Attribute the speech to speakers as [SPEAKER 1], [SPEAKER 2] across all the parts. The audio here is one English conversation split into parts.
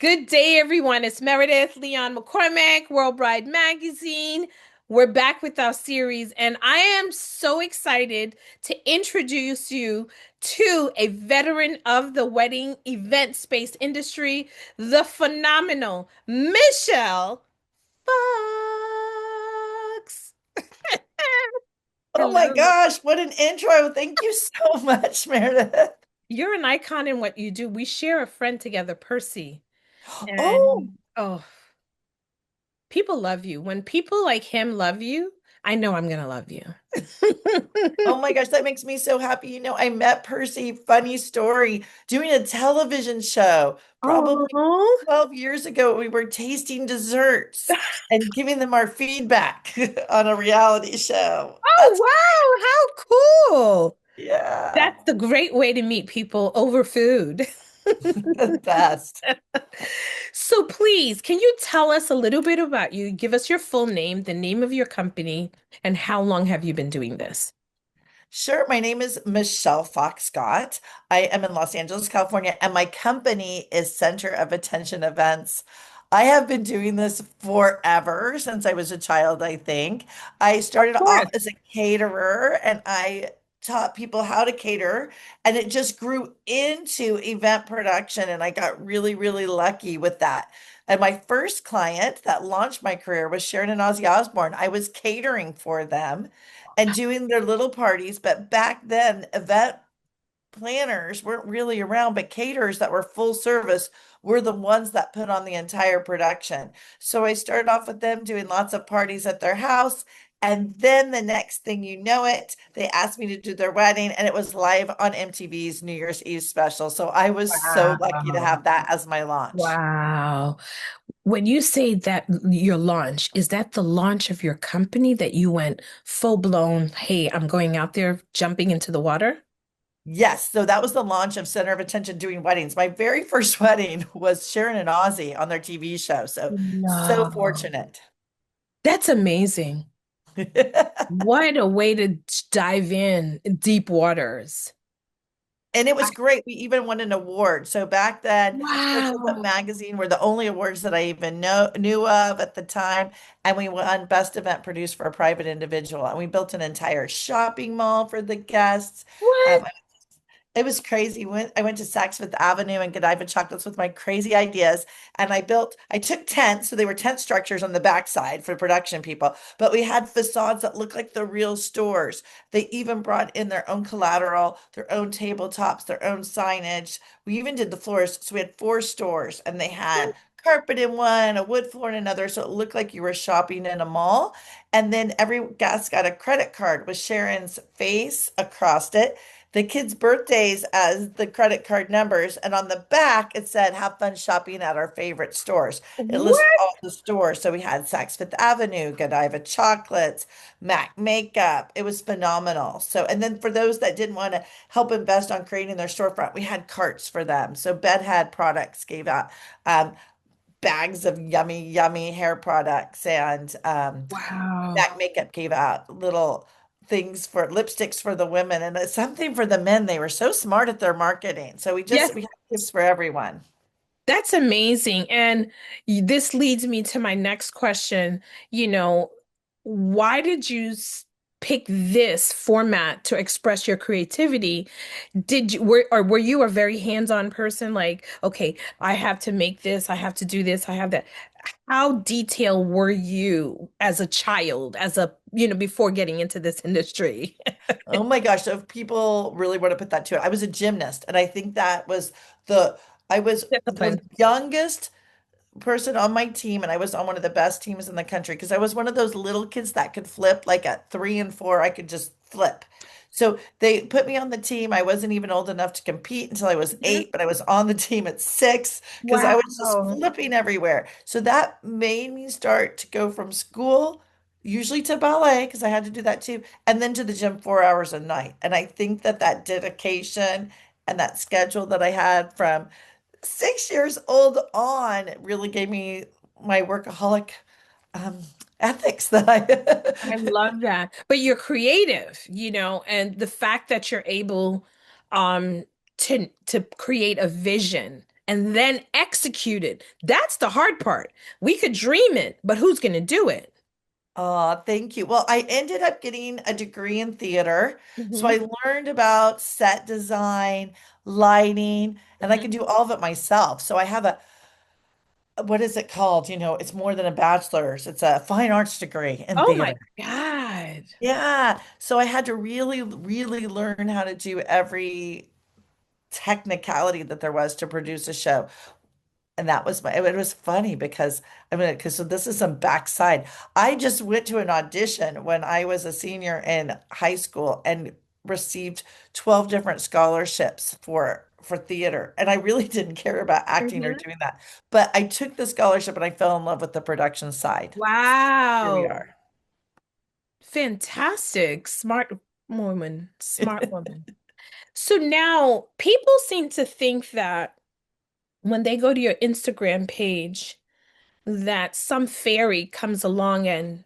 [SPEAKER 1] Good day, everyone. It's Meredith Leon McCormick, Worldwide Magazine. We're back with our series, and I am so excited to introduce you to a veteran of the wedding event space industry, the phenomenal Michele Fox.
[SPEAKER 2] Oh my
[SPEAKER 1] Hello.
[SPEAKER 2] gosh, what an intro. Thank you so much, Meredith.
[SPEAKER 1] You're an icon in what you do. We share a friend together, Percy,
[SPEAKER 2] Oh,
[SPEAKER 1] and oh, people love you. When people like him love you, I know I'm gonna love you.
[SPEAKER 2] oh my gosh, that makes me so happy. I met Percy, funny story, doing a television show probably
[SPEAKER 1] Oh,
[SPEAKER 2] 12 years ago. We were tasting desserts and giving them our feedback on a reality show.
[SPEAKER 1] oh wow, how cool.
[SPEAKER 2] Yeah,
[SPEAKER 1] That's the great way to meet people over food.
[SPEAKER 2] the best.
[SPEAKER 1] So please, can you tell us a little bit about you? Give us your full name, the name of your company, and how long have you been doing this?
[SPEAKER 2] Sure. My name is Michele Fox Gott. I am in Los Angeles, California, and my company is Center of Attention Events. I have been doing this forever since I was a child, I think. I started off
[SPEAKER 1] Sure.
[SPEAKER 2] as a caterer and I taught people how to cater, and it just grew into event production. And I got really, really lucky with that. And my first client that launched my career was Sharon and Ozzy Osbourne. I was catering for them and doing their little parties. But back then, event planners weren't really around, but caterers that were full service were the ones that put on the entire production. So I started off with them doing lots of parties at their house. And then the next thing you know it, they asked me to do their wedding, and it was live on MTV's New Year's Eve special. So I was so lucky to
[SPEAKER 1] Wow.
[SPEAKER 2] have that as my launch.
[SPEAKER 1] Wow. When you say that your launch, is that the launch of your company that you went full blown, hey, I'm going out there jumping into the water?
[SPEAKER 2] Yes, so that was the launch of Center of Attention doing weddings. My very first wedding was Sharon and Ozzy on their TV show. So
[SPEAKER 1] No.
[SPEAKER 2] fortunate.
[SPEAKER 1] That's amazing. What a way to dive in deep waters.
[SPEAKER 2] And it was great. We even won an award. So back then, Up
[SPEAKER 1] Wow.
[SPEAKER 2] Magazine were the only awards that I even knew of at the time. And we won Best Event Produced for a Private Individual. And we built an entire shopping mall for the guests.
[SPEAKER 1] What?
[SPEAKER 2] Um, It was crazy. I went to Saks Fifth Avenue and Godiva Chocolates with my crazy ideas. And I took tents, so they were tent structures on the backside for production people, but we had facades that looked like the real stores. They even brought in their own collateral, their own tabletops, their own signage. We even did the floors. So we had four stores and they had carpet in one, a wood floor in another. So it looked like you were shopping in a mall. And then every guest got a credit card with Sharon's face across it, the kids' birthdays as the credit card numbers, and on the back it said, "Have fun shopping at our favorite stores." It listed
[SPEAKER 1] What?
[SPEAKER 2] all the stores. So we had Saks Fifth Avenue, Godiva Chocolates, MAC Makeup. It was phenomenal. So, and then for those that didn't want to help invest on creating their storefront, we had carts for them. So Bedhead Products gave out um, bags of yummy, yummy hair products, and
[SPEAKER 1] Wow.
[SPEAKER 2] MAC Makeup gave out little things for lipsticks for the women and something for the men. They were so smart at their marketing. So
[SPEAKER 1] Yes,
[SPEAKER 2] we had gifts for everyone.
[SPEAKER 1] that's amazing. And this leads me to my next question. You know, why did you pick this format to express your creativity? Were you a very hands-on person? Like, okay, I have to make this, I have to do this, I have that. How detailed were you as a child, before getting into this industry?
[SPEAKER 2] Oh my gosh. So if people really want to put that to it, I was a gymnast. And I think that was the, I was the
[SPEAKER 1] Discipline.
[SPEAKER 2] youngest person on my team, and I was on one of the best teams in the country because I was one of those little kids that could flip. Like at 3 and 4, I could just flip. So they put me on the team. I wasn't even old enough to compete until I was
[SPEAKER 1] Mhm.
[SPEAKER 2] 8, but I was on the team at 6 because I was just
[SPEAKER 1] Wow.
[SPEAKER 2] flipping everywhere. So that made me start to go from school, usually to ballet because I had to do that too, and then to the gym 4 hours a night. And I think that that dedication and that schedule that I had from 6 years old on really gave me my workaholic um, ethics that
[SPEAKER 1] I
[SPEAKER 2] I.
[SPEAKER 1] love that. But you're creative, and the fact that you're able um to create a vision and then execute it. That's the hard part. We could dream it, but who's going to do it?
[SPEAKER 2] Oh, thank you. Well, I ended up getting a degree in theater. So
[SPEAKER 1] Hmm.
[SPEAKER 2] I learned about set design, lighting, and I
[SPEAKER 1] Hmm.
[SPEAKER 2] can do all of it myself. So I have what is it called? It's more than a bachelor's. It's a fine arts degree in
[SPEAKER 1] Oh my
[SPEAKER 2] theater.
[SPEAKER 1] God.
[SPEAKER 2] Yeah. So I had to really, really learn how to do every technicality that there was to produce a show. And that was it was funny because so this is some backside. I just went to an audition when I was a senior in high school and received 12 different scholarships for theater. And I really didn't care about acting or
[SPEAKER 1] Hmm.
[SPEAKER 2] doing that. But I took the scholarship and I fell in love with the production side. Here we
[SPEAKER 1] Wow.
[SPEAKER 2] are.
[SPEAKER 1] Fantastic. Smart woman. Smart woman. So now people seem to think that when they go to your Instagram page, that some fairy comes along and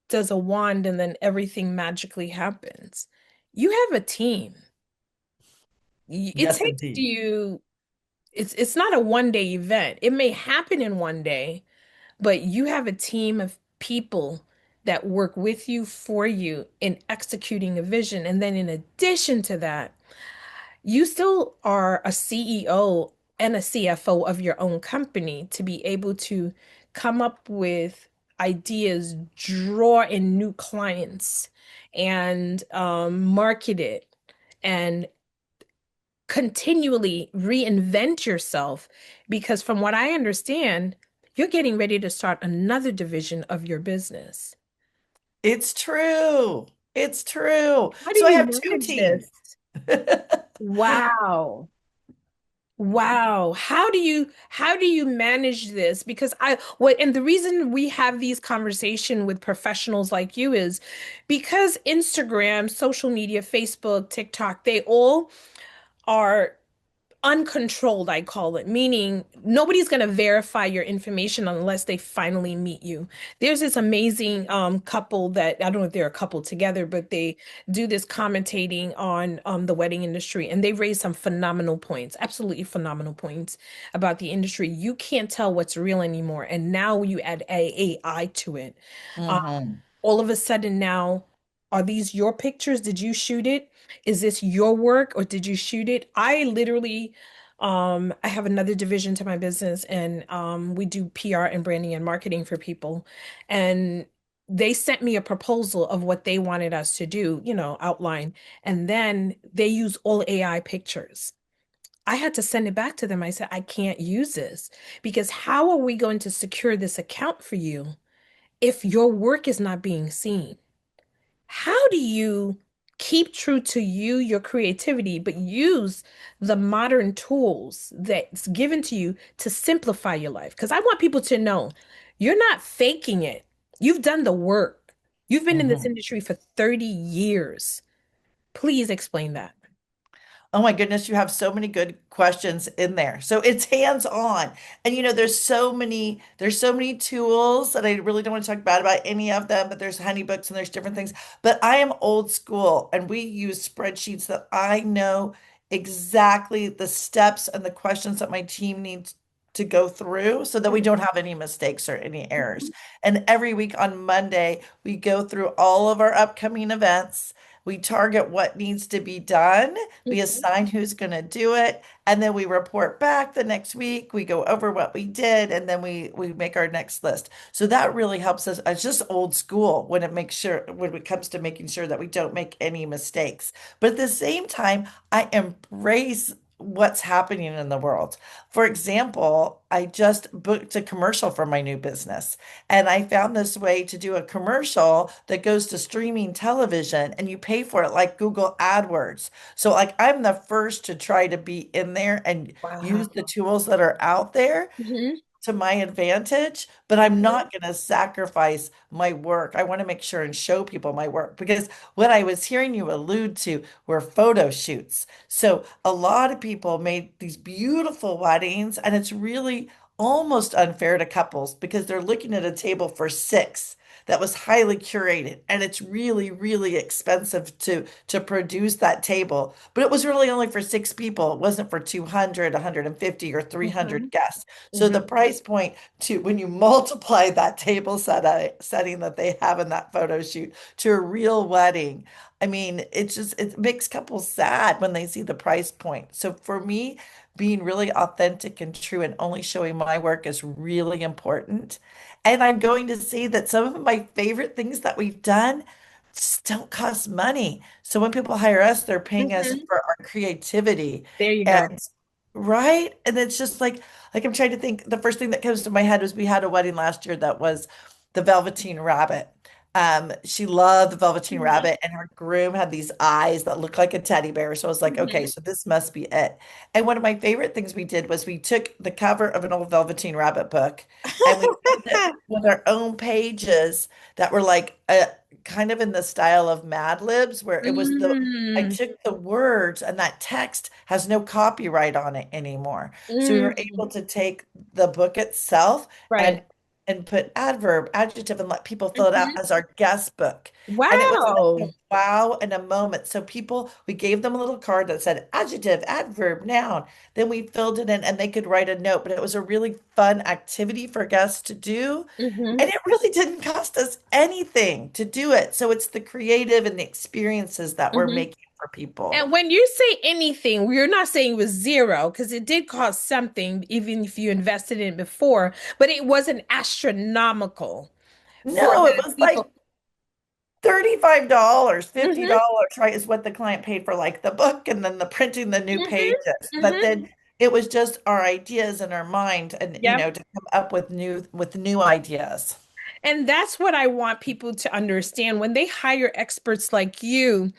[SPEAKER 1] does a wand and then everything magically happens. You have a team. It
[SPEAKER 2] Yes,
[SPEAKER 1] takes
[SPEAKER 2] indeed.
[SPEAKER 1] you, it's not a one day event. It may happen in one day, but you have a team of people that work with you for you in executing a vision. And then in addition to that, you still are a CEO and a CFO of your own company to be able to come up with ideas, draw in new clients, and market it, and continually reinvent yourself. Because from what I understand, you're getting ready to start another division of your business.
[SPEAKER 2] It's true. It's true.
[SPEAKER 1] How do
[SPEAKER 2] So I
[SPEAKER 1] you
[SPEAKER 2] have two
[SPEAKER 1] manage
[SPEAKER 2] teams.
[SPEAKER 1] this? Wow. Wow. How do you manage this? Because and the reason we have these conversation with professionals like you is because Instagram, social media, Facebook, TikTok, they all are uncontrolled, I call it, meaning nobody's going to verify your information unless they finally meet you. There's this amazing couple that I don't know if they're a couple together, but they do this commentating on the wedding industry, and they raise some phenomenal points, absolutely phenomenal points about the industry. You can't tell what's real anymore, and now you add AI to it. Um,
[SPEAKER 2] Hmm.
[SPEAKER 1] all of a sudden now, are these your pictures? Did you shoot it? Is this your work or did you shoot it? I literally, I have another division to my business and we do PR and branding and marketing for people. And they sent me a proposal of what they wanted us to do, outline. And then they use all AI pictures. I had to send it back to them. I said, I can't use this because how are we going to secure this account for you if your work is not being seen? How do you keep true to you, your creativity, but use the modern tools that's given to you to simplify your life? Because I want people to know you're not faking it. You've done the work. You've been in this
[SPEAKER 2] Hmm.
[SPEAKER 1] industry for 30 years. Please explain that.
[SPEAKER 2] Oh my goodness, you have so many good questions in there. So it's hands-on. And there's so many tools that I really don't want to talk bad about any of them, but there's HoneyBooks and there's different things. But I am old school and we use spreadsheets that I know exactly the steps and the questions that my team needs to go through so that we don't have any mistakes or any errors. And every week on Monday, we go through all of our upcoming events. We target what needs to be done. We
[SPEAKER 1] Mhm.
[SPEAKER 2] assign who's going to do it, and then we report back the next week. We go over what we did, and then we make our next list. So that really helps us. It's just old school when it comes to making sure that we don't make any mistakes. But at the same time, I embrace what's happening in the world. For example, I just booked a commercial for my new business, and I found this way to do a commercial that goes to streaming television and you pay for it like Google AdWords. So like I'm the first to try to be in there and use the
[SPEAKER 1] Wow.
[SPEAKER 2] tools that are out there
[SPEAKER 1] Hmm.
[SPEAKER 2] to my advantage, but I'm
[SPEAKER 1] Hmm.
[SPEAKER 2] not going to sacrifice my work. I want to make sure and show people my work because what I was hearing you allude to were photo shoots. So a lot of people made these beautiful weddings, and it's really almost unfair to couples because they're looking at a table for six. that was highly curated, and it's really, really expensive to produce that table. But it was really only for six people. It wasn't for 200, 150, or
[SPEAKER 1] Hmm.
[SPEAKER 2] 300 guests. So the
[SPEAKER 1] Hmm.
[SPEAKER 2] price point to when you multiply that table setting that they have in that photo shoot to a real wedding, I mean, it makes couples sad when they see the price point. So for me, being really authentic and true and only showing my work is really important. And I'm going to say that some of my favorite things that we've done just don't cost money. So when people hire us, they're paying us
[SPEAKER 1] Hmm.
[SPEAKER 2] for our creativity.
[SPEAKER 1] There you go.
[SPEAKER 2] And right? And it's just like I'm trying to think, the first thing that comes to my head was we had a wedding last year that was the Velveteen Rabbit. She loved the Velveteen
[SPEAKER 1] Hmm.
[SPEAKER 2] Rabbit, and her groom had these eyes that looked like a teddy bear. So I was like, okay,
[SPEAKER 1] Hmm.
[SPEAKER 2] so this must be it. And one of my favorite things we did was we took the cover of an old Velveteen Rabbit book and we filled it with our own pages that were like kind of in the style of Mad Libs, where it was I
[SPEAKER 1] Mm.
[SPEAKER 2] took the words, and that text has no copyright on it anymore. So we were
[SPEAKER 1] Mm.
[SPEAKER 2] able to take the book itself
[SPEAKER 1] Right.
[SPEAKER 2] and put adverb, adjective, and let people fill it out
[SPEAKER 1] Hmm.
[SPEAKER 2] as our guest book. And it was like
[SPEAKER 1] Wow.
[SPEAKER 2] a wow and a moment. So people, we gave them a little card that said adjective, adverb, noun. Then we filled it in and they could write a note, but it was a really fun activity for guests to do.
[SPEAKER 1] Hmm.
[SPEAKER 2] And it really didn't cost us anything to do it. So it's the creative and the experiences that we're
[SPEAKER 1] Hmm.
[SPEAKER 2] making for people.
[SPEAKER 1] And when you say anything, we're not saying it was zero because it did cost something, even if you invested in it before, but it wasn't astronomical for
[SPEAKER 2] No, it
[SPEAKER 1] the
[SPEAKER 2] was like
[SPEAKER 1] people.
[SPEAKER 2] $35,
[SPEAKER 1] Hmm.
[SPEAKER 2] $50, right, is what the client paid for like the book and then the printing the new
[SPEAKER 1] Hmm.
[SPEAKER 2] pages. But
[SPEAKER 1] Hmm.
[SPEAKER 2] then it was just our ideas in our mind and
[SPEAKER 1] Yep.
[SPEAKER 2] to come up with new ideas.
[SPEAKER 1] And that's what I want people to understand when they hire experts like you.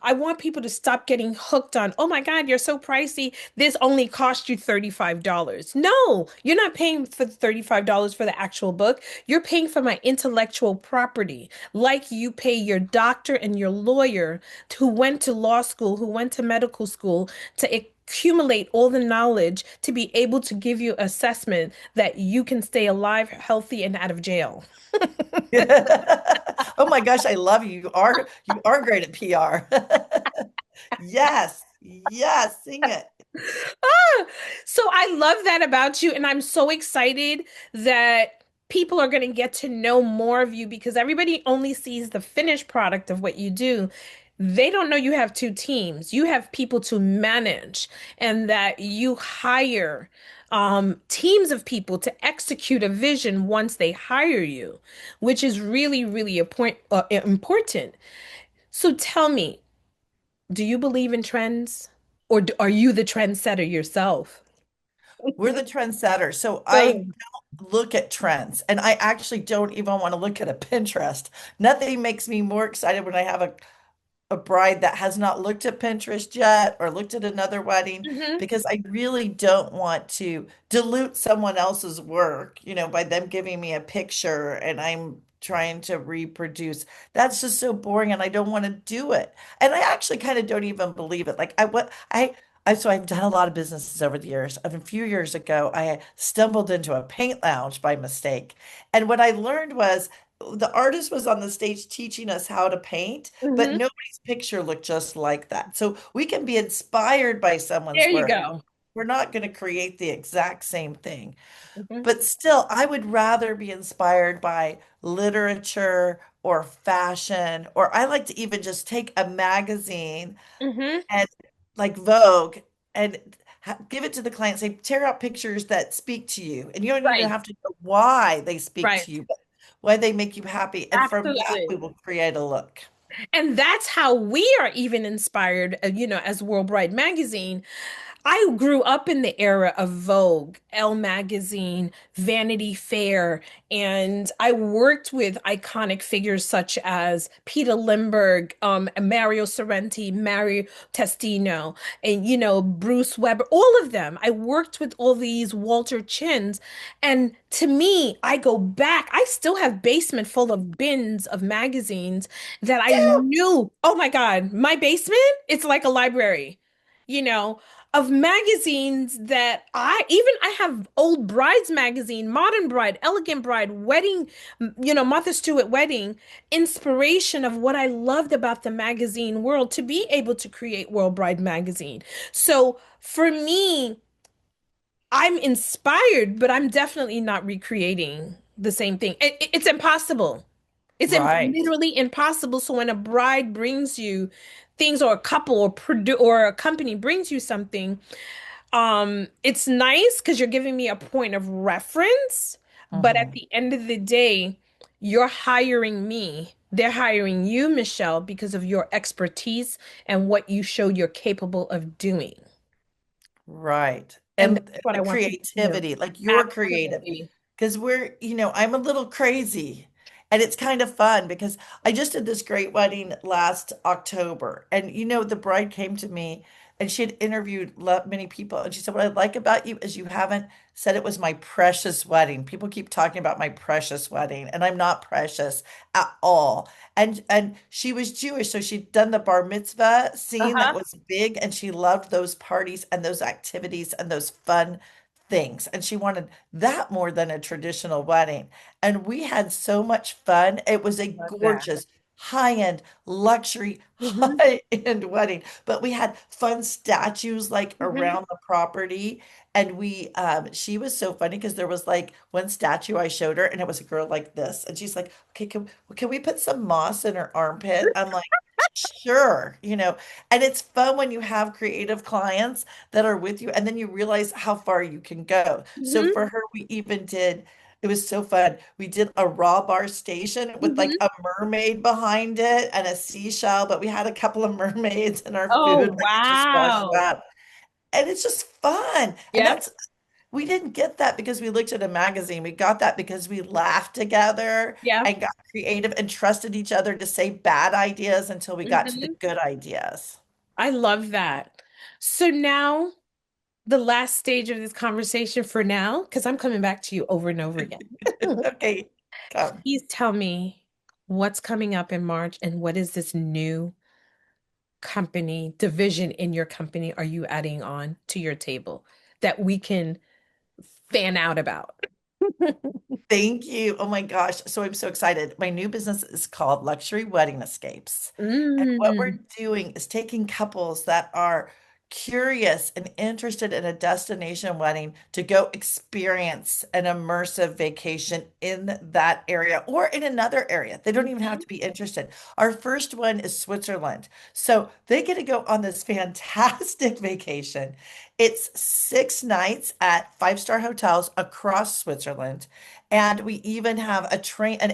[SPEAKER 1] I want people to stop getting hooked on, oh my God, you're so pricey. This only cost you $35. No, you're not paying for the $35 for the actual book. You're paying for my intellectual property, like you pay your doctor and your lawyer who went to law school, who went to medical school to accumulate all the knowledge to be able to give you assessment that you can stay alive, healthy, and out of jail.
[SPEAKER 2] Oh my gosh, I love you. You are great at PR. Yes. Yes, sing it.
[SPEAKER 1] Ah, so I love that about you, and I'm so excited that people are going to get to know more of you because everybody only sees the finished product of what you do. They don't know you have two teams. You have people to manage, and that you hire teams of people to execute a vision once they hire you, which is really, really a point, important. So tell me, do you believe in trends, or are you the trendsetter yourself?
[SPEAKER 2] We're the trendsetters. So I
[SPEAKER 1] Boom.
[SPEAKER 2] don't look at trends, and I actually don't even want to look at a Pinterest. Nothing makes me more excited when I have a bride that has not looked at Pinterest yet or looked at another wedding,
[SPEAKER 1] Hmm.
[SPEAKER 2] because I really don't want to dilute someone else's work, by them giving me a picture and I'm trying to reproduce. That's just so boring and I don't want to do it. And I actually kind of don't even believe it. Like so I've done a lot of businesses over the years. A few years ago, I stumbled into a paint lounge by mistake. And what I learned was the artist was on the stage teaching us how to paint, but
[SPEAKER 1] Hmm.
[SPEAKER 2] nobody's picture looked just like that. So we can be inspired by
[SPEAKER 1] There
[SPEAKER 2] someone's
[SPEAKER 1] you
[SPEAKER 2] work.
[SPEAKER 1] go.
[SPEAKER 2] We're not going to create the exact same thing.
[SPEAKER 1] Hmm.
[SPEAKER 2] But still, I would rather be inspired by literature or fashion, or I like to even just take a magazine
[SPEAKER 1] Hmm.
[SPEAKER 2] and like Vogue and give it to the client, say, tear out pictures that speak to you. And you don't even
[SPEAKER 1] Right,
[SPEAKER 2] have to know why they speak
[SPEAKER 1] right.
[SPEAKER 2] to you, but why they make you happy. And from that,
[SPEAKER 1] Absolutely.
[SPEAKER 2] we will create a look.
[SPEAKER 1] And that's how we are even inspired, as World Bride Magazine. I grew up in the era of Vogue, Elle Magazine, Vanity Fair, and I worked with iconic figures such as Peter Lindbergh, Mario Sorrenti, Mario Testino, and Bruce Weber, all of them. I worked with all these Walter Chins, and to me, I go back. I still have basement full of bins of magazines that I knew. Oh my God, my basement, it's like a library. You know, of magazines that I have old brides magazine, Modern Bride, Elegant Bride, Wedding, Martha Stewart Wedding, inspiration of what I loved about the magazine world to be able to create World Bride magazine. So for me, I'm inspired, but I'm definitely not recreating the same thing. It's impossible. It's
[SPEAKER 2] Right.
[SPEAKER 1] literally impossible. So when a bride brings you things, or a couple or or a company brings you something, it's nice because you're giving me a point of reference, but at
[SPEAKER 2] Mhm.
[SPEAKER 1] the end of the day, you're hiring me. They're hiring you, Michelle, because of your expertise and what you show you're capable of doing.
[SPEAKER 2] Right.
[SPEAKER 1] And
[SPEAKER 2] And
[SPEAKER 1] that's what I
[SPEAKER 2] the
[SPEAKER 1] want people to know.
[SPEAKER 2] creativity, like you're creative.
[SPEAKER 1] Absolutely.
[SPEAKER 2] Because I'm a little crazy. And it's kind of fun because I just did this great wedding last October. And the bride came to me and she had interviewed many people. And she said, "What I like about you is you haven't said it was my precious wedding. People keep talking about my precious wedding, and I'm not precious at all." And she was Jewish, so she'd done the bar mitzvah scene that
[SPEAKER 1] Uh-huh.
[SPEAKER 2] was big, and she loved those parties and those activities and those fun things. And she wanted that more than a traditional wedding. And we had so much fun. It was a
[SPEAKER 1] Love that.
[SPEAKER 2] gorgeous, high-end, luxury,
[SPEAKER 1] Hmm.
[SPEAKER 2] high-end wedding. But we had fun statues like
[SPEAKER 1] Hmm.
[SPEAKER 2] around the property. And she was so funny because there was like one statue I showed her, and it was a girl like this. And she's like, "Okay, can we put some moss in her armpit?" I'm like, "Sure." And it's fun when you have creative clients that are with you, and then you realize how far you can go. So
[SPEAKER 1] Hmm.
[SPEAKER 2] for her, it was so fun. We did a raw bar station with like
[SPEAKER 1] Hmm.
[SPEAKER 2] a mermaid behind it and a seashell, but we had a couple of mermaids in our
[SPEAKER 1] Oh,
[SPEAKER 2] food that you just wash
[SPEAKER 1] wow.
[SPEAKER 2] up. And it's just fun. And
[SPEAKER 1] Yep.
[SPEAKER 2] we didn't get that because we looked at a magazine. We got that because we laughed together
[SPEAKER 1] Yeah.
[SPEAKER 2] and got creative and trusted each other to say bad ideas until we got to the
[SPEAKER 1] Hmm.
[SPEAKER 2] good ideas.
[SPEAKER 1] I love that. So now, the last stage of this conversation for now, because I'm coming back to you over and over again.
[SPEAKER 2] Okay, come.
[SPEAKER 1] Please tell me what's coming up in March and what is this new company division in your company are you adding on to your table that we can fan out about?
[SPEAKER 2] Thank you. Oh my gosh. So I'm so excited. My new business is called Luxury Wedding Escapes. And what we're
[SPEAKER 1] Mm.
[SPEAKER 2] doing is taking couples that are curious and interested in a destination wedding to go experience an immersive vacation in that area or in another area. They don't even have
[SPEAKER 1] Mhm.
[SPEAKER 2] to be interested. Our first one is Switzerland. So they get to go on this fantastic vacation. It's 6 nights at five-star hotels across Switzerland. And we even have an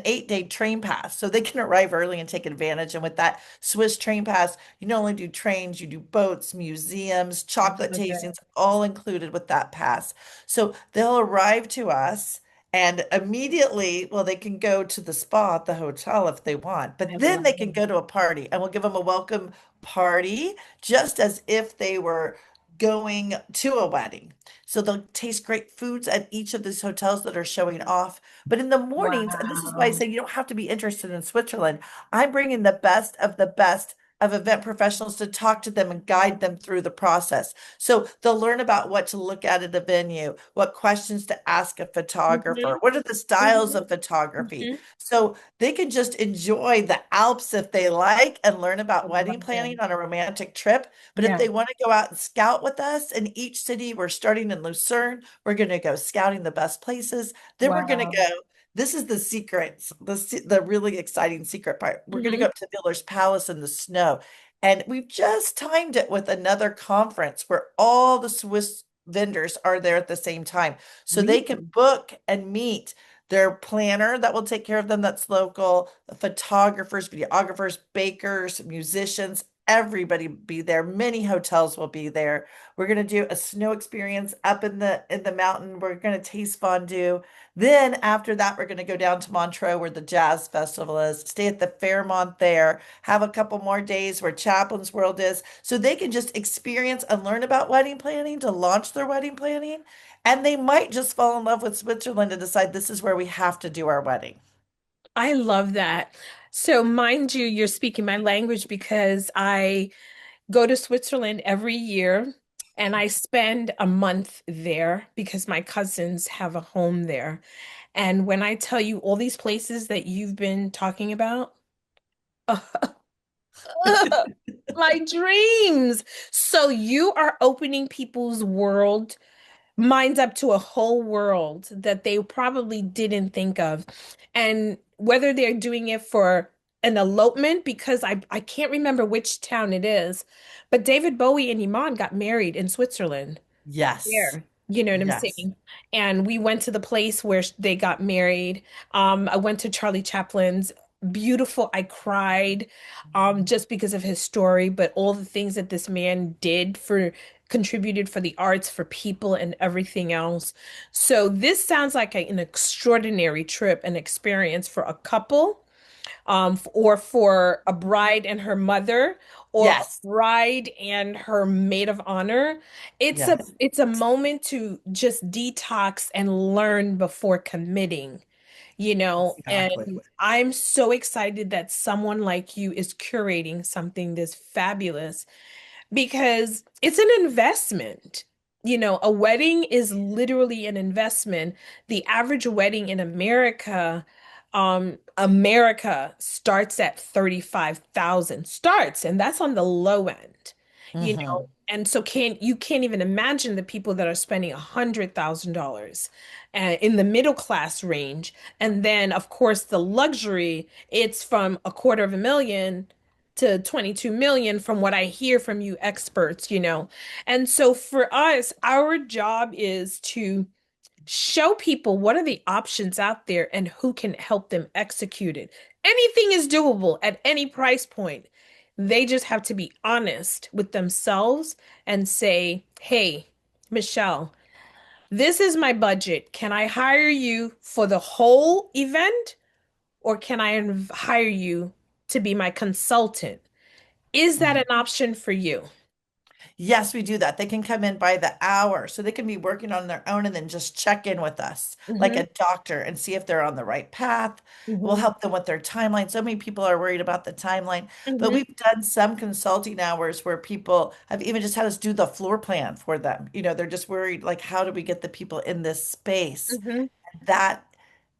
[SPEAKER 2] 8-day train pass. So they can arrive early and take advantage. And with that Swiss train pass, you not only do trains, you do boats, museums,
[SPEAKER 1] I
[SPEAKER 2] chocolate
[SPEAKER 1] love it.
[SPEAKER 2] tastings, all included with that pass. So they'll arrive to us and immediately, well, they can go to the spa at the hotel if they want,
[SPEAKER 1] I
[SPEAKER 2] but then
[SPEAKER 1] love
[SPEAKER 2] they can
[SPEAKER 1] it.
[SPEAKER 2] go to a party and we'll give them a welcome party just as if they were going to a wedding. So they'll taste great foods at each of these hotels that are showing off. But in the mornings, and this is why I
[SPEAKER 1] Wow.
[SPEAKER 2] say you don't have to be interested in Switzerland, I'm bringing the best of event professionals to talk to them and guide them through the process. So they'll learn about what to look at a venue, what questions to ask a photographer,
[SPEAKER 1] Hmm.
[SPEAKER 2] what are the styles
[SPEAKER 1] Hmm.
[SPEAKER 2] of photography.
[SPEAKER 1] Hmm.
[SPEAKER 2] So they can just enjoy the Alps if they like and learn
[SPEAKER 1] I
[SPEAKER 2] about wedding
[SPEAKER 1] love
[SPEAKER 2] planning
[SPEAKER 1] it.
[SPEAKER 2] on a romantic trip. But if
[SPEAKER 1] Yeah.
[SPEAKER 2] they want to go out and scout with us in each city, we're starting in Lucerne. We're going to go scouting the best places. Then we're going to
[SPEAKER 1] Wow.
[SPEAKER 2] go. This is the secret, the really exciting secret part. We're going to go
[SPEAKER 1] Hmm.
[SPEAKER 2] up to Miller's Palace in the snow. And we've just timed it with another conference where all the Swiss vendors are there at the same time. So they can
[SPEAKER 1] Really?
[SPEAKER 2] book and meet their planner that will take care of them that's local, the photographers, videographers, bakers, musicians, everybody be there. Many hotels will be there. We're going to do a snow experience up in the mountain. We're going to taste fondue. Then after that, we're going to go down to Montreux where the jazz festival is, stay at the Fairmont there, have a couple more days where Chaplin's World is, so they can just experience and learn about wedding planning to launch their wedding planning. And they might just fall in love with Switzerland and decide this is where we have to do our wedding.
[SPEAKER 1] I love that. So, mind you, you're speaking my language because I go to Switzerland every year. and I spend a month there because my cousins have a home there. And when I tell you all these places that you've been talking about, my dreams. So you are opening people's world minds up to a whole world that they probably didn't think of. And whether they're doing it for an elopement, because I can't remember which town it is, but David Bowie and Iman got married in Switzerland.
[SPEAKER 2] Yes.
[SPEAKER 1] There. You know what I'm
[SPEAKER 2] Yes.
[SPEAKER 1] saying? And we went to the place where they got married. I went to Charlie Chaplin's. Beautiful. I cried just because of his story, but all the things that this man did for contributed for the arts, for people and everything else. So this sounds like an extraordinary trip and experience for a couple or for a bride and her mother, or a
[SPEAKER 2] Yes.
[SPEAKER 1] bride and her maid of honor.
[SPEAKER 2] Yes.
[SPEAKER 1] It's a moment to just detox and learn before committing, you know, and
[SPEAKER 2] Exactly.
[SPEAKER 1] I'm so excited that someone like you is curating something this fabulous because it's an investment. You know, a wedding is literally an investment. The average wedding in America starts at 35,000 starts, and that's on the low end, you know.
[SPEAKER 2] Hmm.
[SPEAKER 1] And so can't even imagine the people that are spending $100,000 in the middle class range. And then, of course, the luxury, it's from a quarter of a million to 22 million from what I hear from you experts, you know. And so for us, our job is to show people what are the options out there and who can help them execute it. Anything is doable at any price point. They just have to be honest with themselves and say, "Hey, Michelle, this is my budget. Can I hire you for the whole event or can I hire you to be my consultant?" Is that an option for you?
[SPEAKER 2] Yes, we do that. They can come in by the hour, so they can be working on their own and then just check in with us like
[SPEAKER 1] Hmm.
[SPEAKER 2] a doctor and see if they're on the right path. We'll
[SPEAKER 1] Hmm.
[SPEAKER 2] help them with their timeline. So many people are worried about the timeline, but
[SPEAKER 1] Hmm.
[SPEAKER 2] we've done some consulting hours where people have even just had us do the floor plan for them. They're just worried, like, how do we get the people in this space?
[SPEAKER 1] Hmm.
[SPEAKER 2] That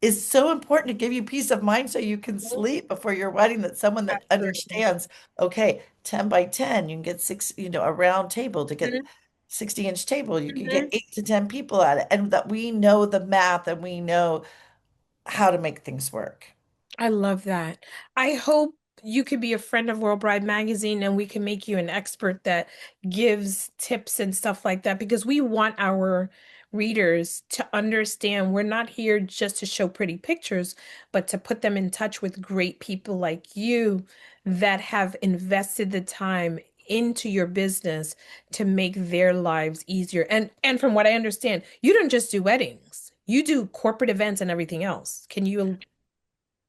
[SPEAKER 2] is so important to give you peace of mind so you can sleep before your wedding, that someone that
[SPEAKER 1] Absolutely.
[SPEAKER 2] understands, okay, 10 by 10, you can get six, a round table to get 60-inch table. You can get
[SPEAKER 1] Hmm.
[SPEAKER 2] 8 to 10 people at it. And that we know the math and we know how to make things work.
[SPEAKER 1] I love that. I hope you could be a friend of World Bride Magazine and we can make you an expert that gives tips and stuff like that because we want our readers to understand we're not here just to show pretty pictures, but to put them in touch with great people like you that have invested the time into your business to make their lives easier. And from what I understand, you don't just do weddings. You do corporate events and everything else. Can you?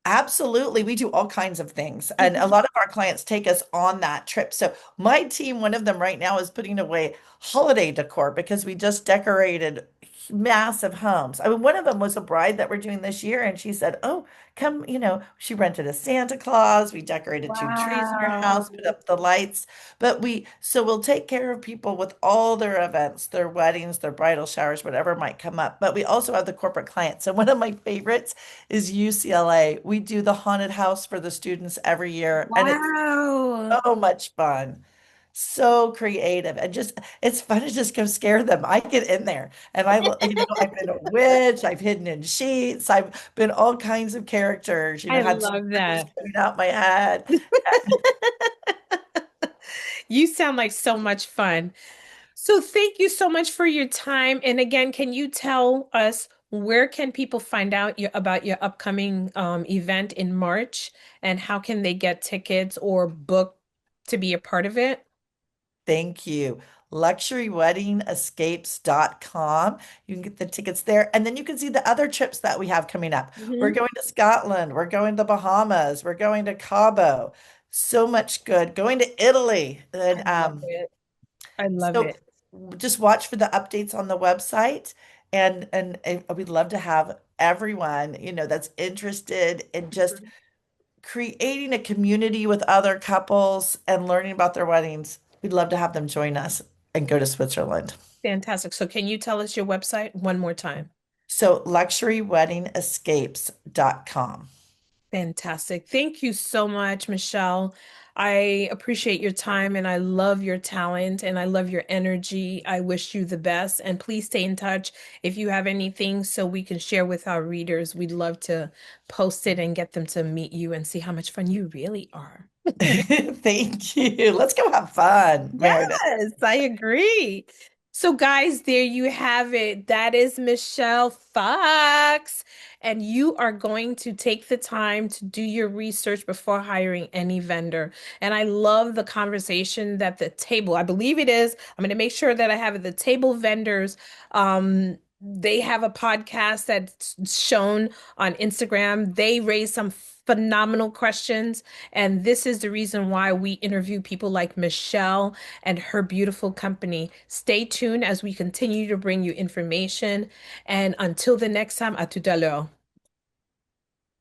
[SPEAKER 2] Absolutely. We do all kinds of things. And a
[SPEAKER 1] Mhm.
[SPEAKER 2] lot of our clients take us on that trip. So my team, one of them right now is putting away holiday decor because we just decorated massive homes. I mean, one of them was a bride that we're doing this year, and she said, "Oh, come, she rented a Santa Claus. We decorated two trees in her
[SPEAKER 1] Wow.
[SPEAKER 2] house, put up the lights. So we'll take care of people with all their events, their weddings, their bridal showers, whatever might come up. But we also have the corporate clients. So one of my favorites is UCLA. We do the haunted house for the students every year, and it's
[SPEAKER 1] Wow.
[SPEAKER 2] so much fun. So creative and just it's fun to just go scare them. I get in there and I've been a witch, I've hidden in sheets, I've been all kinds of characters,
[SPEAKER 1] I
[SPEAKER 2] had
[SPEAKER 1] love
[SPEAKER 2] spiders
[SPEAKER 1] that.
[SPEAKER 2] coming out my head.
[SPEAKER 1] You sound like so much fun. So thank you so much for your time. And again, can you tell us where can people find out about your upcoming event in March and how can they get tickets or book to be a part of it?
[SPEAKER 2] Thank you. Luxuryweddingescapes.com. You can get the tickets there. And then you can see the other trips that we have coming up. We're
[SPEAKER 1] Mhm.
[SPEAKER 2] going to Scotland. We're going to Bahamas. We're going to Cabo. So much good. Going to Italy.
[SPEAKER 1] I
[SPEAKER 2] And
[SPEAKER 1] love it. I love
[SPEAKER 2] so
[SPEAKER 1] it.
[SPEAKER 2] just watch for the updates on the website. And we'd love to have everyone, that's interested in just
[SPEAKER 1] Mhm.
[SPEAKER 2] creating a community with other couples and learning about their weddings. We'd love to have them join us. and go to Switzerland.
[SPEAKER 1] Fantastic. So can you tell us your website one more time?
[SPEAKER 2] So luxuryweddingescapes.com.
[SPEAKER 1] Fantastic. Thank you so much, Michelle. I appreciate your time and I love your talent and I love your energy. I wish you the best and please stay in touch if you have anything so we can share with our readers. We'd love to post it and get them to meet you and see how much fun you really are.
[SPEAKER 2] Thank you. Let's go have fun, Meredith.
[SPEAKER 1] Yes, I agree. So, guys, there you have it. That is Michelle Fox. And you are going to take the time to do your research before hiring any vendor. And I love the conversation that the table, I believe it is, I'm going to make sure that I have it, the table vendors. They have a podcast that's shown on Instagram. They raise some phenomenal questions. And this is the reason why we interview people like Michelle and her beautiful company. Stay tuned as we continue to bring you information. And until the next time, à tout à l'heure.